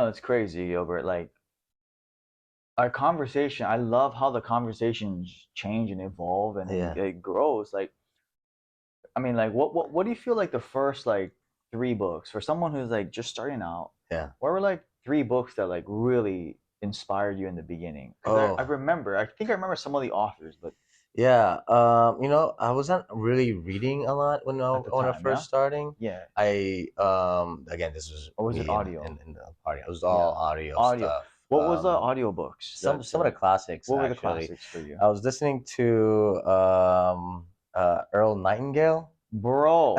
It's crazy, Gilbert. Like our conversation, I love how the conversations change and evolve and Yeah. it grows. Like, I mean, like, what do you feel like the first like three books for someone who's like just starting out? Yeah. What were like three books that like really inspired you in the beginning? Because I Oh, remember, I think I remember some of the authors, but yeah. I wasn't really reading a lot at the when I time, yeah, first starting. yeah, Again, this was or was it me audio? in the party. It was Yeah, all audio audio. stuff. What was the audiobooks that Some of the classics what were the actually. classics for you? I was listening to Earl Nightingale. Bro,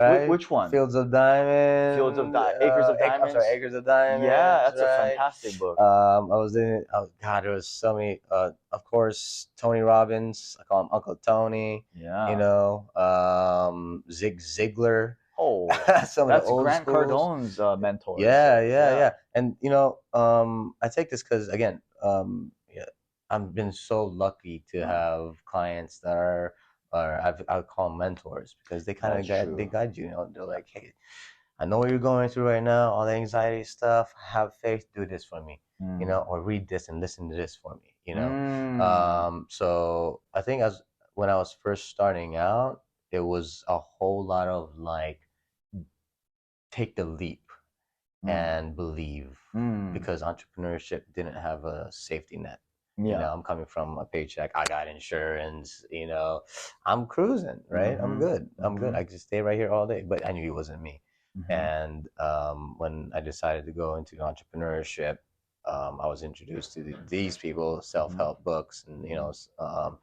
Right? which one? Fields of Diamond. Acres of I'm sorry, Diamonds. Acres of Yeah, Diamonds, that's a right? fantastic book. I was in. Oh God, there was so many. Of course, Tony Robbins. I call him Uncle Tony. Yeah. Zig Ziglar. Oh, Some of the that's old Grant schools. Cardone's mentor. Yeah, So yeah, yeah. yeah. And I take this because again, yeah, I've been so lucky to Yeah. have clients that I call them mentors because they kind of That's true. guide you. They're like, hey, I know what you're going through right now, all the anxiety stuff. Have faith, do this for me, Mm. or read this and listen to this for me, Mm. So I think as when I was first starting out, it was a whole lot of like take the leap Mm. and believe Mm. because entrepreneurship didn't have a safety net. Yeah. I'm coming from a paycheck. I got insurance. I'm cruising, right? I'm Mhm. good. I'm good. Mhm. I could stay right here all day. But I knew it wasn't me. Mhm. And when I decided to go into entrepreneurship, I was introduced to these people, Mhm. self-help books, and Mhm.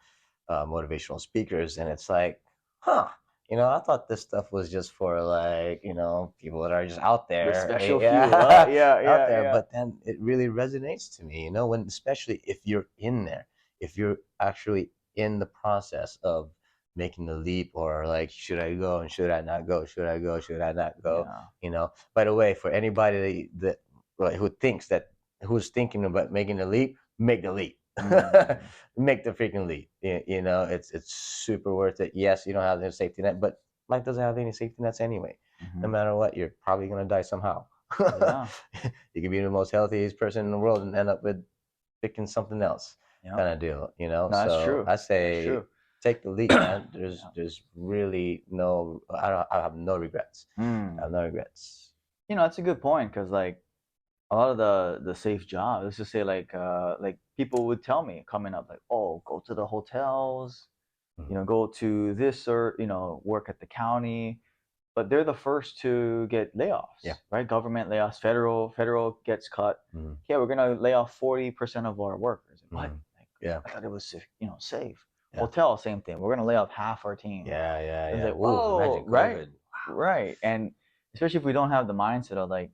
motivational speakers, and it's like, huh. I thought this stuff was just for like, people that are just out The there, special few. yeah, Yeah, out yeah, there. yeah. But then it really resonates to me, when especially if you're in there, if you're actually in the process of making the leap or like, should I go and should I not go? Should I go? Should I not go? Yeah. By the way, for anybody like, who's thinking about making the leap, make the leap. Mm. Make the freaking leap. It's super worth it. Yes, you don't have the safety net, but life doesn't have any safety nets anyway. No Mhm. matter what, you're probably gonna die somehow. Yeah. You could be the most healthiest person in the world and end up with picking something else, Yeah. kind of deal. No, that's So true. I That's say true. take the leap, man. Yeah. There's really no. I have no regrets. I Mm. have no regrets. That's a good point because like a lot of the safe jobs, let's just say like people would tell me coming up like, oh, go to the hotels, Mhm. go to this or work at the county, but they're the first to get layoffs, Yeah. right? Government layoffs, federal gets cut. Mhm. Yeah, we're gonna lay off 40% of our workers. What? Mhm. Like, Yeah. I thought it was safe. Yeah. Hotel, same thing. We're gonna lay off half our team. Yeah. Yeah. It's Yeah. like, Ooh, whoa, imagine right, COVID. right, and especially if we don't have the mindset of like,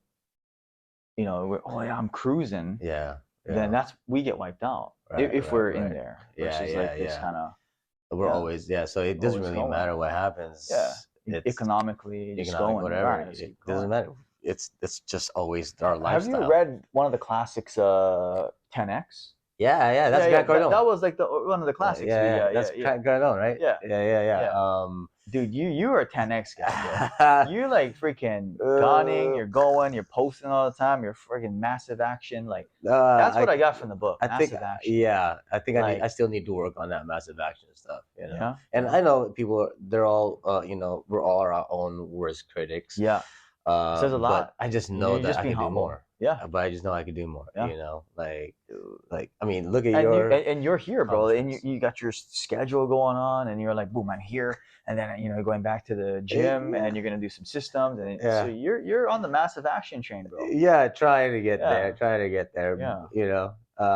oh yeah, I'm cruising, Yeah. then Yeah. we get wiped out Right. if Right. we're in Right. there Yeah. versus Yeah. like this Yeah. kind of We're yeah, always, yeah. So it doesn't always really going. matter what Yeah, happens. It's economically just economic, going. whatever. Right, just It keep doesn't going. matter. It's just always our Have you lifestyle. read one of the classics, 10x? Yeah. Yeah. That's Grant Cardone. That was like one of the classics. Yeah. That's Grant Cardone, right? Yeah. Yeah. Dude, you are a 10x guy, bro. You're like freaking gunning. You're going. You're posting all the time. You're freaking massive action. Like that's what I got from the book. I think, Massive action. yeah, I think Like, I still need to work on that massive action stuff, Yeah. And I know people, they're all, we're all our own worst critics. Yeah. It says a But lot. I just know You're that just I being could do humble. more. Yeah. But I just know I could do more. Yeah. Like I mean, look at And your you're here, bro. And accomplishments. you got your schedule going on, and you're like, boom, I'm here. And then going back to the gym, and then you're gonna do some systems, and so Yeah. you're on the massive action train, bro. Yeah, trying to get Yeah. there. Trying to get there. Yeah.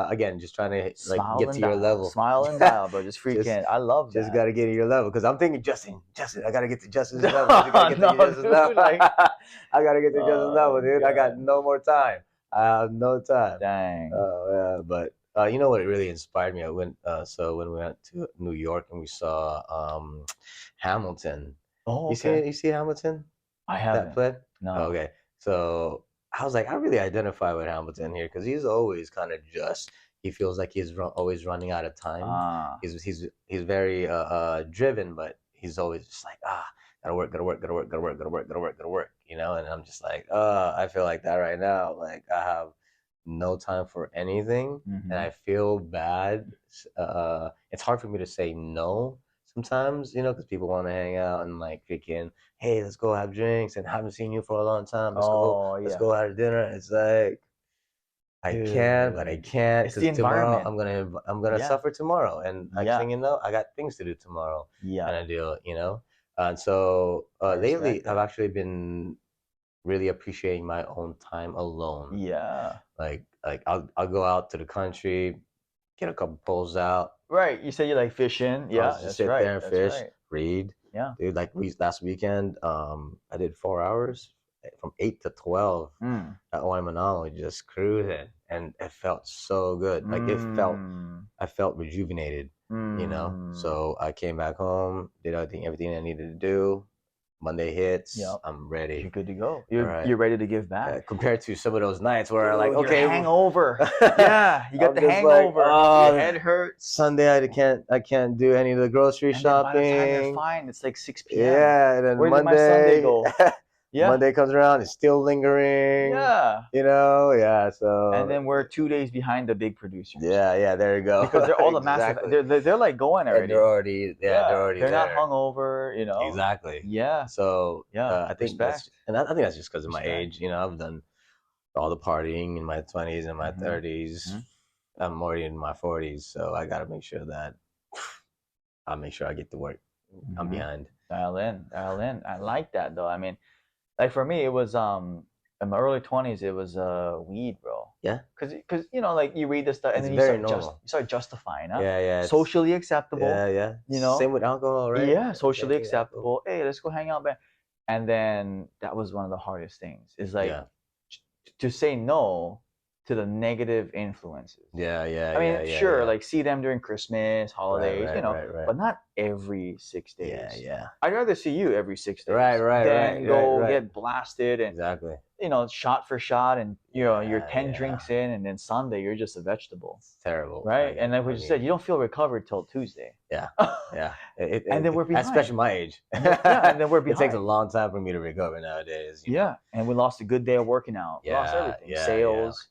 Again, just trying to like Smile get and to your dial. level. Smile and dial, bro. Just freaking. I love Just that. gotta get to your level because I'm thinking Justin, I gotta get to Justin's level. I gotta get to Justin's dude, level. like, I gotta get to Justin's level, dude. I got God. no more time. I have no time. Dang. Yeah, but you know what really inspired me? I went when we went to New York and we saw Hamilton. Oh, You okay. see Hamilton? I haven't. That play? No. Okay. So I was like, I really identify with Hamilton here because he's always kind of just. He feels like he's always running out of time. He's very driven, but he's always just like gotta work. you know, and I'm just like, I feel like that right now. Like I have no time for anything, and I feel bad. It's hard for me to say no sometimes, you know, because people want to hang out and like freaking, hey, let's go have drinks, and I haven't seen you for a long time. Let's go out to dinner. It's like I can, but I can't It's the because tomorrow environment. I'm gonna suffer tomorrow, and next thing you know, I got things to do tomorrow. Yeah. Kind of deal, you know. And so lately, that. I've actually been really appreciating my own time alone. Yeah. Like I'll go out to the country, get a couple poles out. Right. You said you like fishing. Yeah, I'll just sit there and fish, read. Yeah. Dude, like last weekend, I did 4 hours from 8 to 12 at Waimanalo, just cruising, and it felt so good. Like I felt rejuvenated, you know. So I came back home, did everything I needed to do. Monday hits, I'm ready. You're good to go. You're ready to give back. Compared to some of those nights where I like, okay, hangover. Yeah, you got the hangover. Like, your head hurts. Sunday I can't do any of the grocery shopping. By the time you're fine, it's like 6 p.m. Yeah, and then Where Monday, did my Sunday go? Yeah. Monday comes around, it's still lingering. Yeah. You know, so. And then we're 2 days behind the big producers. Yeah, there you go. Because they're all the massive. They're like going already. They're already. They're not hungover, you know. Exactly. Yeah. So I think I think that's just because of my age. You know, I've done all the partying in my 20s and my 30s. I'm already in my 40s, so I gotta make sure that I get to work. I'm behind. Dial in. I like that though. I mean, like for me, it was in my early 20s, it was weed, bro. Yeah. Because you know, like you read this stuff and then you start justifying, huh? Yeah. Socially acceptable. Yeah. You know. Same with alcohol, right? Yeah, socially acceptable. Hey, let's go hang out, man. And then that was one of the hardest things. Is like to say no to the negative influences. Yeah. I mean, sure, like see them during Christmas, holidays, you know, but not every 6 days. Yeah. I'd rather see you every 6 days. Right. Than go get blasted and exactly. You know, shot for shot, and you know, you're 10 drinks in, and then Sunday you're just a vegetable. It's terrible, right? And like what you said, you don't feel recovered till Tuesday. Yeah. And then we're behind. Especially my age. And then we're behind. It takes a long time for me to recover nowadays. And we lost a good day of working out. Yeah, lost everything. Sales.